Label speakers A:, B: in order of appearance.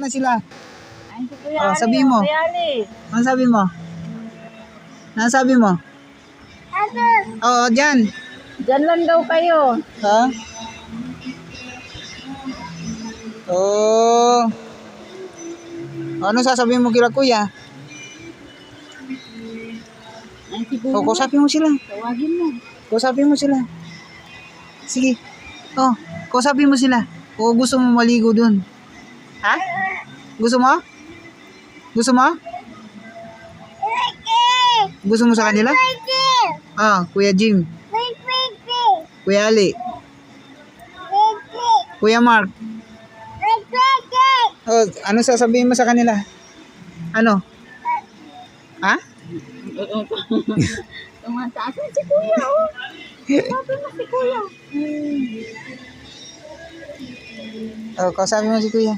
A: na sila.
B: Ay, si Kuya
A: Oh,
B: Ali,
A: sabihin mo.
B: Kuya Ali.
A: Ano sabi mo? Ano sabi mo? Oo, dyan.
B: Diyan lang daw kayo.
A: Ha? Oh. Ano sasabihin mo kila kuya?
B: Ay, siguro.
A: O, kausapin mo sila.
B: Tawagin mo.
A: Kausapin mo sila. Sige. Oh, kausapin mo sila. O gusto mo maligo dun? Ha? Gusto mo? Gusto mo? Gusto mo sa kanila? Ah, Kuya Jim. Kuya Ali. Kuya Mark. Oh, ano sasabihin mo sa kanila? Ano? Ha?
B: Tumataas na si Kuya, oh. Sabi mo si Kuya.
A: Oh, kausapin mo si Kuya.